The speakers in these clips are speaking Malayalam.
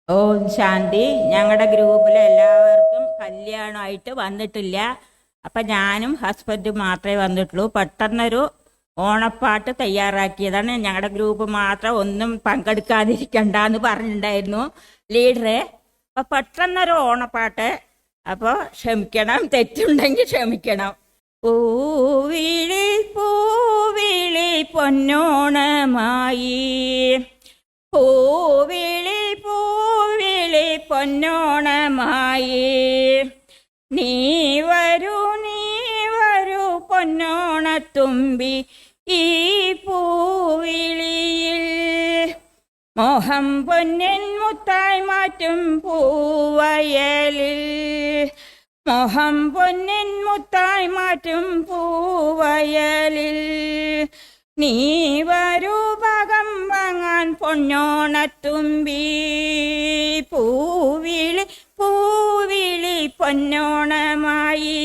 ഓം ശാന്തി. ഞങ്ങളുടെ ഗ്രൂപ്പിൽ എല്ലാവർക്കും കല്യാണമായിട്ട് വന്നിട്ടില്ല. അപ്പം ഞാനും ഹസ്ബൻഡും മാത്രമേ വന്നിട്ടുള്ളൂ. പെട്ടെന്നൊരു ഓണപ്പാട്ട് തയ്യാറാക്കിയതാണ്. ഞങ്ങളുടെ ഗ്രൂപ്പ് മാത്രം ഒന്നും പങ്കെടുക്കാതിരിക്കണ്ടെന്ന് പറഞ്ഞിട്ടുണ്ടായിരുന്നു ലീഡറെ. അപ്പം പെട്ടെന്നൊരു ഓണപ്പാട്ട്. അപ്പോൾ ക്ഷമിക്കണം, തെറ്റുണ്ടെങ്കിൽ ക്ഷമിക്കണം. പൂവിളി പൂവിളി പൊന്നോണമായി, പൂവിളി പൂവിളി പൊന്നോണമായി, നീ വരൂ പൊന്നോണത്തുമ്പി ഈ പൂവിളിയിൽ. മോഹം പൊന്നിൻ മുത്തായി മാറ്റും പൂവയലിൽ, മോഹം പൊന്നിൻ മുത്തായി മാറ്റും പൂവയലിൽ, നീ വരൂ ഭാഗം വാങ്ങാൻ പൊന്നോണത്തുമ്പി. പൂവിളി പൂവിളി പൊന്നോണമായി,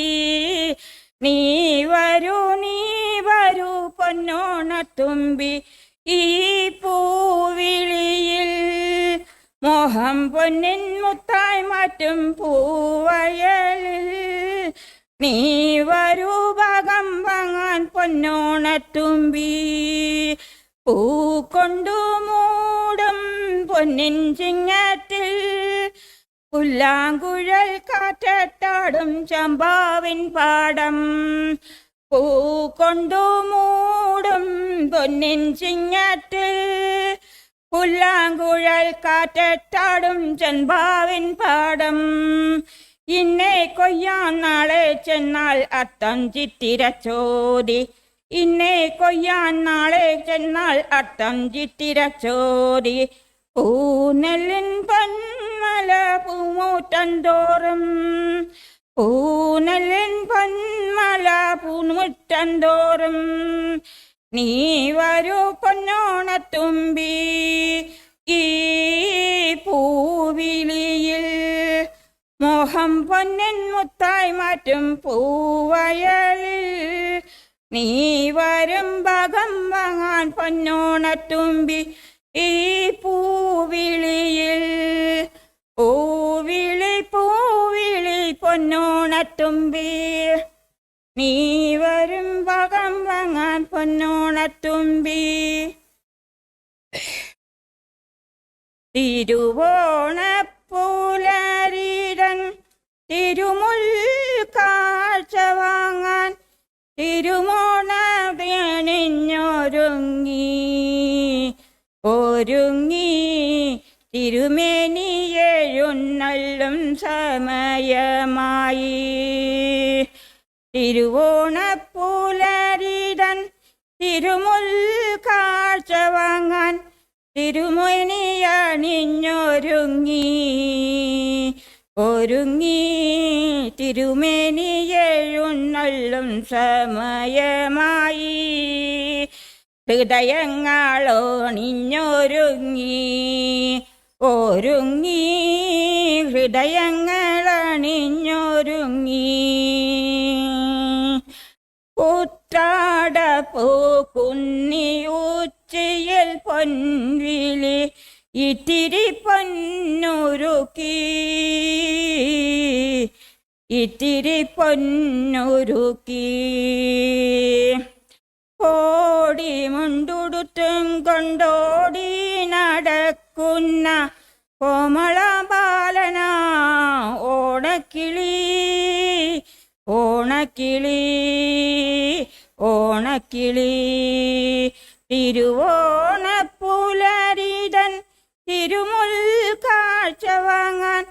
നീ വരൂ പൊന്നോണത്തുമ്പി ഈ പൂവിളിയിൽ. മോഹം പൊന്നിൻ മുത്തായി മാറ്റും പൂവയലിൽ, നീ വരൂ ഭാഗം വാങ്ങാൻ പൊന്നോണത്തുമ്പി. പൂക്കൊണ്ടു മൂടും പൊന്നിൻ ചിങ്ങത്തിൽ, പുല്ലാങ്കുഴൽ കാറ്റത്താടും ചമ്പാവിൻ പാടം. പൂക്കൊണ്ടു മൂടും പൊന്നിൻ ചിങ്ങത്തിൽ, പുല്ലാങ്കുഴൽ കാറ്റത്താടും ചമ്പാവിൻ പാടം. ഇന്നെ കൊയ്യാൻ നാളെ ചെന്നാൽ അത്തം ചിത്തിരച്ചോതി, ഇന്നെ കൊയ്യാൻ നാളെ ചെന്നാൽ അത്തം ചിത്തിരച്ചോതി. പൂനെല്ലിൻ പൊന്മല പൂമുറ്റന്തോറും, പൂനെല്ലിൻ പൊന്മല പൂമുറ്റന്തോറും, നീ വരൂ പൊന്നോണത്തുമ്പി ഈ പൂവിളിയിൽ. മോഹം പൊന്നിൻ മുത്തായി മാറ്റും പൂവയലിൽ, നീ വരും ഭാഗം വാങ്ങാൻ പൊന്നോണത്തുമ്പി ഈ പൂവിളിയിൽ. പൂവിളി പൂവിളി പൊന്നോണത്തുമ്പി, നീ വരും ഭാഗം വാങ്ങാൻ പൊന്നോണത്തുമ്പി. തിരുവോണപ്പൂലരിടൻ തിരുമുൽ കാഴ്ച വാങ്ങാൻ, തിരുമോണണിഞ്ഞൊരുങ്ങി ഒരുങ്ങി, തിരുമേനിയെഴുന്നള്ളും സമയമായി. തിരുവോണപ്പൂലരിടൻ തിരുമുൽ കാഴ്ച വാങ്ങാൻ, തിരുമേനിയണിഞ്ഞൊരുങ്ങി ഒരുങ്ങി, തിരുമേനിയെഴുന്നള്ളും സമയമായി. ഹൃദയങ്ങളണിഞ്ഞൊരുങ്ങി ഒരുങ്ങി, ഹൃദയങ്ങളണിഞ്ഞൊരുങ്ങി. ഉത്രാട പൂക്കുന്നി ഉച്ചയിൽ പൊൻവിളി, ഇത്തിരി പൊന്നുരുക്കി, ഇത്തിരി പൊന്നുരുക്കി. ഓടി മുണ്ടുടുത്തും കൊണ്ടോടി നടക്കുന്ന കോമള ബാലന ഓണക്കിളി, ഓണക്കിളി, ഓണക്കിളി. തിരുവോണപ്പൂലരിടൻ തിരുമുൽ കാഴ്ച വാങ്ങാൻ,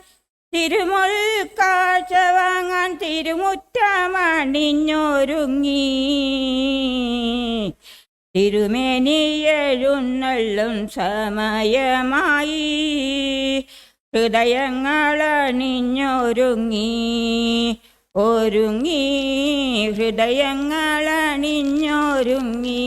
തിരുമുൽ കാഴ്ച വാങ്ങാൻ, തിരുമുറ്റമണിഞ്ഞൊരുങ്ങി, തിരുമേനിയെഴുന്നള്ളും സമയമായി. ഹൃദയങ്ങളണിഞ്ഞൊരുങ്ങി ഒരുങ്ങി, ഹൃദയങ്ങളണിഞ്ഞൊരുങ്ങി.